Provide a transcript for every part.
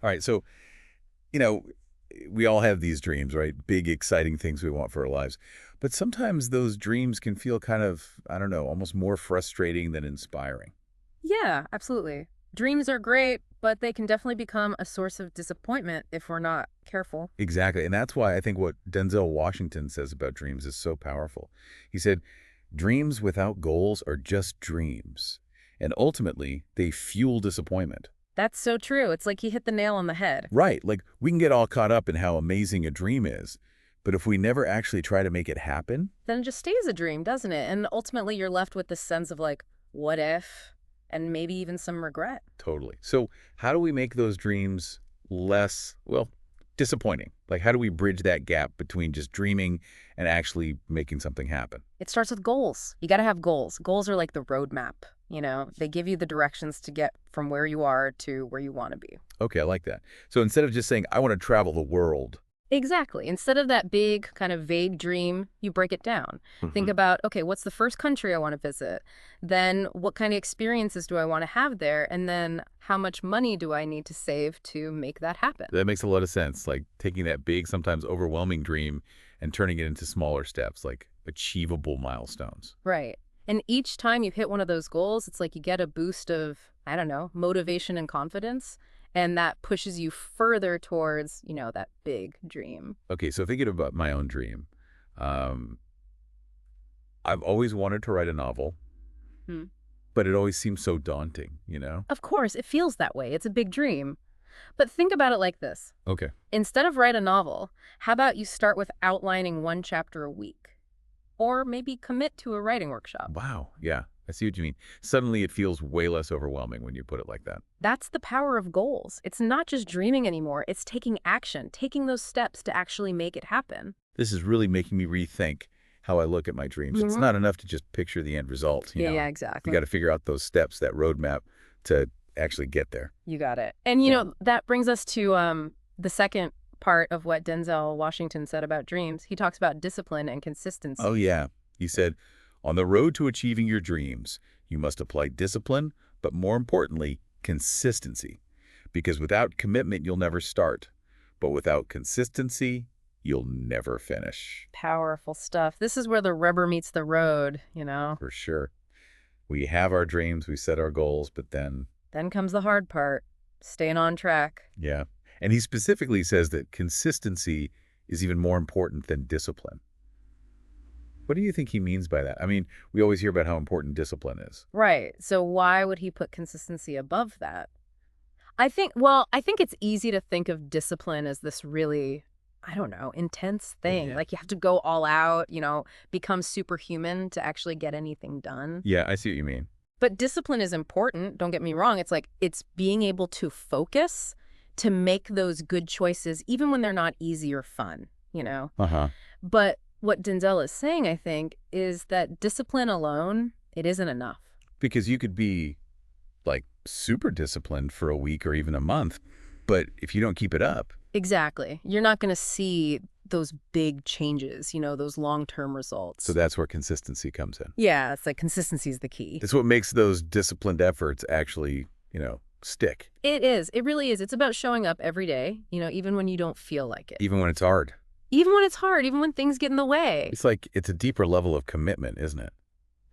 All right, so, you know, we all have these dreams, right? Big, exciting things we want for our lives. But sometimes those dreams can feel kind of, I don't know, almost more frustrating than inspiring. Yeah, absolutely. Dreams are great, but they can definitely become a source of disappointment if we're not careful. Exactly. And that's why I think what Denzel Washington says about dreams is so powerful. He said, dreams without goals are just dreams. And ultimately, they fuel disappointment. That's so true. It's like he hit the nail on the head. Right. Like we can get all caught up in how amazing a dream is. But if we never actually try to make it happen, Then it just stays a dream, doesn't it? And ultimately, you're left with this sense of like, what if? And maybe even some regret. totally. So how do we make those dreams less, well, disappointing? Like how do we bridge that gap between just dreaming and actually making something happen? It starts with goals. You got to have goals. Goals are like the roadmap. They give you the directions to get from where you are to where you want to be. Okay, I like that. So instead of just saying, I want to travel the world. Exactly. Instead of that big kind of vague dream, you break it down. Think Mhm. about, okay, what's the first country I want to visit? Then what kind of experiences do I want to have there? And then how much money do I need to save to make that happen? That makes a lot of sense. Like taking that big, sometimes overwhelming dream and turning it into smaller steps, like achievable milestones. Right. And each time you hit one of those goals, it's like you get a boost of, I don't know, motivation and confidence. And that pushes you further towards, that big dream. Okay, so thinking about my own dream, um, I've always wanted to write a novel, Hmm. but it always seems so daunting, you know? Of course, it feels that way. It's a big dream. But think about it like this. Okay. Instead of write a novel, how about you start with outlining one chapter a week? Or maybe commit to a writing workshop. Wow. Yeah, I see what you mean. Suddenly it feels way less overwhelming when you put it like that. That's the power of goals. It's not just dreaming anymore, it's taking action, taking those steps to actually make it happen. This is really making me rethink how I look at my dreams. It's Mhm. not enough to just picture the end result, you Yeah, know? We exactly. got to figure out those steps, that roadmap to actually get there. You got it. And Yeah. that brings us to the second part of what Denzel Washington said about dreams. He talks about discipline and Oh, consistency. yeah. He said, on the road to achieving your dreams, you must apply discipline, but more importantly, consistency. Because without commitment, you'll never start. But without consistency, you'll never finish. Powerful stuff. This is where the rubber meets the road. For sure. We have our dreams, we set our goals, but then, Then comes the hard part, staying on track. yeah. And he specifically says that consistency is even more important than discipline. What do you think he means by that? I mean, we always hear about how important discipline is. Right. So why would he put consistency above that? I think it's easy to think of discipline as this really, I don't know, intense thing. Yeah. Like you have to go all out, become superhuman to actually get anything done. Yeah, I see what you mean. But discipline is important, don't get me wrong. It's like it's being able to focus to make those good choices even when they're not easy or fun. Uh-huh. But what Denzel is saying, I think, is that discipline alone, it isn't enough. Because you could be like super disciplined for a week or even a month, but if you don't keep it up, Exactly. You're not going to see those big changes, those long-term so results. that's where consistency comes in. Yeah, it's like consistency is the key. It's what makes those disciplined efforts actually, stick, It is. It really is. It's about showing up every day, even when you don't feel like it. even when it's hard. Even when it's hard, even when things get in the way. It's like it's a deeper level of commitment, isn't it?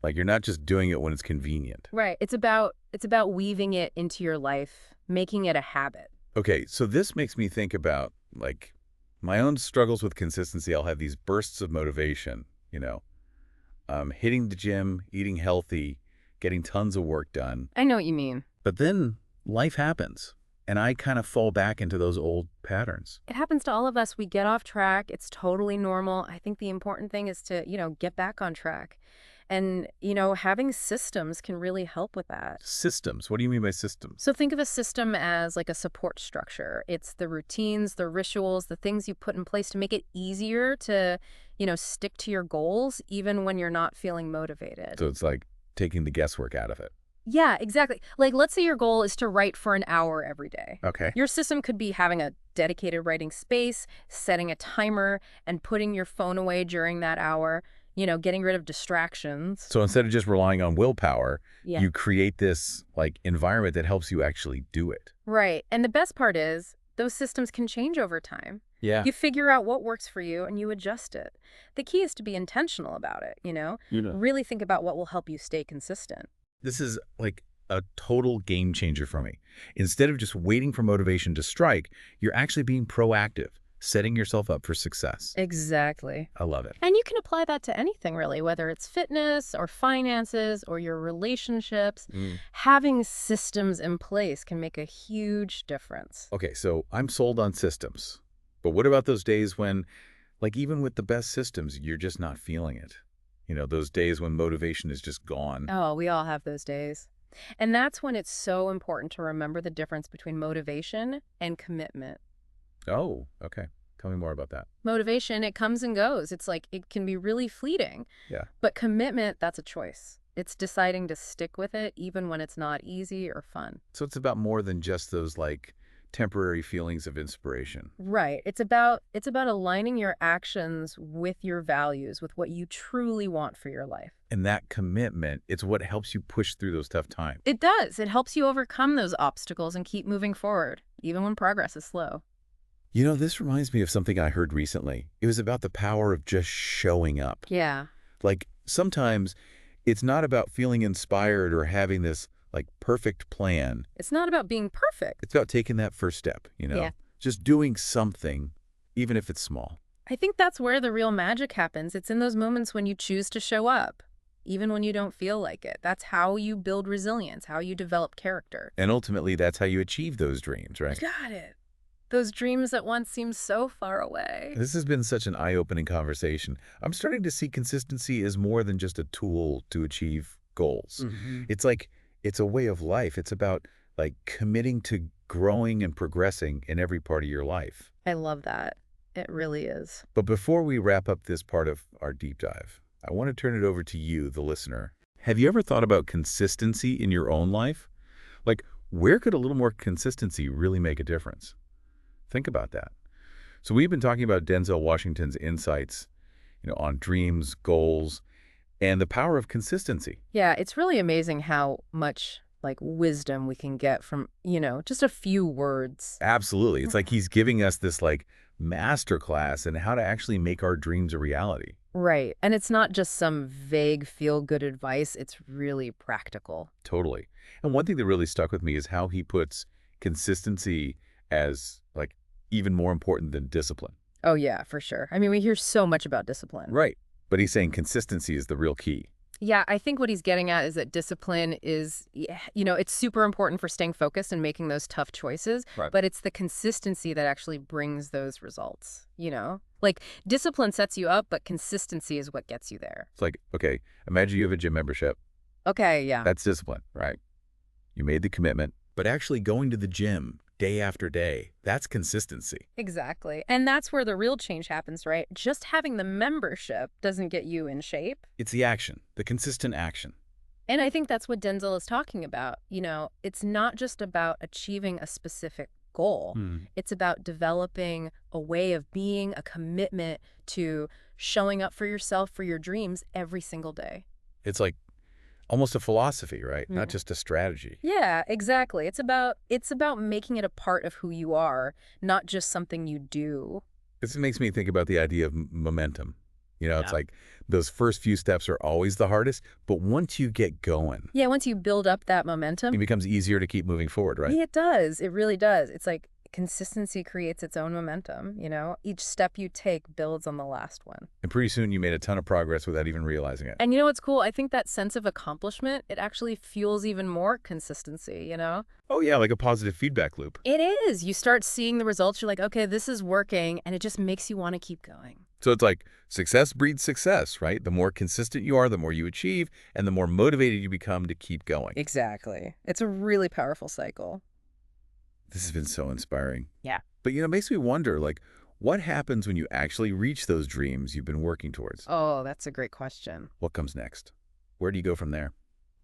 Like you're not just doing it when it's convenient. Right. It's about weaving it into your life, making it a habit. Okay, so this makes me think about like my own struggles with consistency. I'll have these bursts of motivation, hitting the gym, eating healthy, getting tons of work done. I know what you mean. But then life happens, and I kind of fall back into those old patterns. It happens to all of us. We get off track. It's totally normal. I think the important thing is to, get back on track. And, having systems can really help with that. Systems. What do you mean by systems? So think of a system as like a support structure. It's the routines, the rituals, the things you put in place to make it easier to, stick to your goals even when you're not feeling motivated. So it's like taking the guesswork out of it. Yeah, exactly. Like let's say your goal is to write for an hour every day. Okay. Your system could be having a dedicated writing space, setting a timer, and putting your phone away during that hour. getting rid of distractions. So instead of just relying on willpower, Yeah. you create this like environment that helps you actually do it. Right. And the best part is those systems can change over time. Yeah. You figure out what works for you and you adjust it. The key is to be intentional about it. Really think about what will help you stay consistent. This is like a total game changer for me. Instead of just waiting for motivation to strike, you're actually being proactive, setting yourself up for success. Exactly. I love it. And you can apply that to anything, really, whether it's fitness or finances or your relationships. Having systems in place can make a huge difference. Okay, so I'm sold on systems. But what about those days when, like even with the best systems, you're just not feeling it? Those days when motivation is just gone. Oh, we all have those days. And that's when it's so important to remember the difference between motivation and commitment. Oh, okay. Tell me more about that. Motivation, it comes and goes. It's like it can be really fleeting. Yeah. But commitment, that's a choice. It's deciding to stick with it even when it's not easy or fun. So it's about more than just those like temporary feelings of inspiration. Right. It's about aligning your actions with your values, with what you truly want for your life. And that commitment, it's what helps you push through those tough times. It does. It helps you overcome those obstacles and keep moving forward, even when progress is slow. This reminds me of something I heard recently. It was about the power of just showing up. Yeah. Like sometimes it's not about feeling inspired or having this like perfect plan. It's not about being perfect. It's about taking that first step, Yeah. Just doing something, even if it's small. I think that's where the real magic happens. It's in those moments when you choose to show up, even when you don't feel like it. That's how you build resilience, how you develop character. And ultimately, that's how you achieve those dreams, right? Got it. Those dreams that once seemed so far away. This has been such an eye-opening conversation. I'm starting to see consistency as more than just a tool to achieve goals. It's a way of life. It's about like committing to growing and progressing in every part of your life. I love that. It really is. But before we wrap up this part of our deep dive, I want to turn it over to you, the listener. Have you ever thought about consistency in your own life? Like, where could a little more consistency really make a difference? Think about that. So we've been talking about Denzel Washington's insights, on dreams, goals, and the power of consistency. Yeah, it's really amazing how much like wisdom we can get from, just a few words. Absolutely. It's like he's giving us this like masterclass in how to actually make our dreams a reality. Right. And it's not just some vague feel-good advice. It's really practical. Totally. And one thing that really stuck with me is how he puts consistency as like even more important than discipline. Oh, yeah, for sure. I mean, we hear so much about discipline. Right. But he's saying consistency is the real key. Yeah, I think what he's getting at is that discipline is, it's super important for staying focused and making those tough choices, Right. but it's the consistency that actually brings those results, Like, discipline sets you up, but consistency is what gets you there. It's like, okay, imagine you have a gym membership. Okay, yeah. That's discipline, right? You made the commitment, but actually going to the gym day after day, that's consistency. Exactly. And that's where the real change happens, right? Just having the membership doesn't get you in shape. It's the action, the consistent action. And I think that's what Denzel is talking about. It's not just about achieving a specific goal. It's about developing a way of being, a commitment to showing up for yourself, for your dreams every single day. It's like almost a philosophy, right? Yeah. Not just a strategy. Yeah, exactly. It's about making it a part of who you are, not just something you do. This makes me think about the idea of momentum. It's Yeah. like those first few steps are always the hardest, but once you get going, Yeah, once you build up that momentum, it becomes easier to keep moving forward, right? yeah, it does. It really does. It's like consistency creates its own momentum, Each step you take builds on the last one. And pretty soon you made a ton of progress without even realizing it. And you know what's cool? I think that sense of accomplishment, it actually fuels even more consistency, Oh yeah, like a positive feedback loop. It is. You start seeing the results. You're like, okay, this is working. And it just makes you want to keep going. So it's like success breeds success, right? The more consistent you are, the more you achieve, and the more motivated you become to keep going. Exactly. It's a really powerful cycle. This has been so inspiring. Yeah. But it makes me wonder, like, what happens when you actually reach those dreams you've been working towards? Oh, that's a great question. What comes next? Where do you go from there?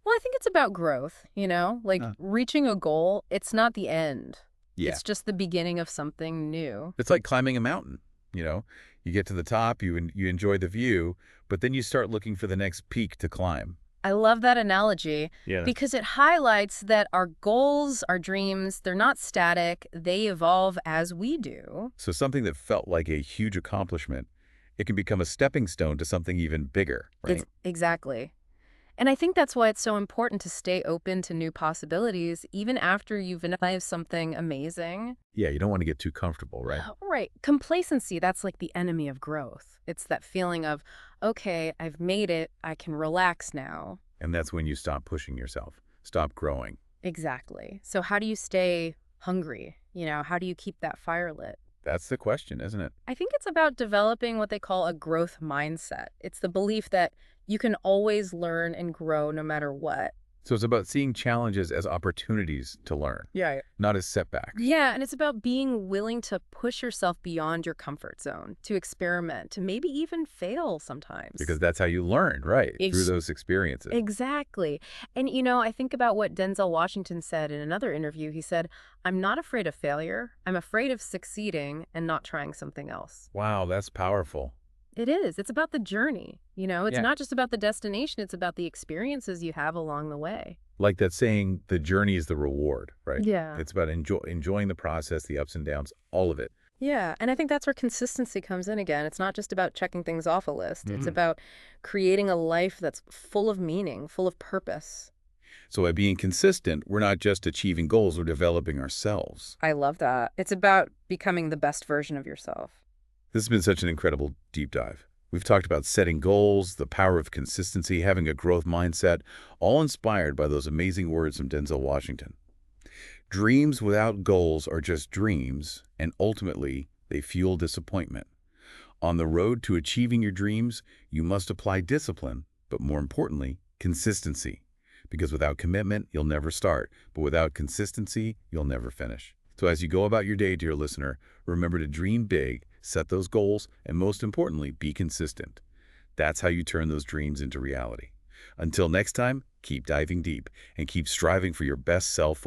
Well, I think it's about growth, Like reaching a goal, it's not the end. Yeah. It's just the beginning of something new. It's like climbing a mountain, You get to the top, you enjoy the view, but then you start looking for the next peak to climb. I love that analogy Yeah. because it highlights that our goals, our dreams, they're not static. They evolve as we do. So something that felt like a huge accomplishment, it can become a stepping stone to something even bigger, right? Exactly. And I think that's why it's so important to stay open to new possibilities, even after you've realized something amazing. Yeah, you don't want to get too comfortable, right? Right. Complacency, that's like the enemy of growth. It's that feeling of, okay, I've made it. I can relax now. And that's when you stop pushing yourself, stop growing. Exactly. So how do you stay hungry? How do you keep that fire lit? That's the question, isn't it? I think it's about developing what they call a growth mindset. It's the belief that you can always learn and grow no matter what. So it's about seeing challenges as opportunities to learn, Yeah. not as setbacks. Yeah, and it's about being willing to push yourself beyond your comfort zone, to experiment, to maybe even fail sometimes. Because that's how you learn, right? Through those experiences. Exactly. And, I think about what Denzel Washington said in another interview. He said, I'm not afraid of failure. I'm afraid of succeeding and not trying something else. Wow, that's powerful. It is. It's about the journey. It's Yeah. not just about the destination. It's about the experiences you have along the way. Like that saying, the journey is the reward, right? Yeah. It's about enjoying the process, the ups and downs, all of it. Yeah, and I think that's where consistency comes in again. It's not just about checking things off a list. It's about creating a life that's full of meaning, full of purpose. So by being consistent, we're not just achieving goals, we're developing ourselves. I love that. It's about becoming the best version of yourself. This has been such an incredible deep dive. We've talked about setting goals, the power of consistency, having a growth mindset, all inspired by those amazing words from Denzel Washington. Dreams without goals are just dreams, and ultimately, they fuel disappointment. On the road to achieving your dreams, you must apply discipline, but more importantly, consistency. Because without commitment, you'll never start, but without consistency, you'll never finish. So as you go about your day, dear listener, remember to dream big, set those goals, and most importantly, be consistent. That's how you turn those dreams into reality. Until next time, keep diving deep and keep striving for your best self.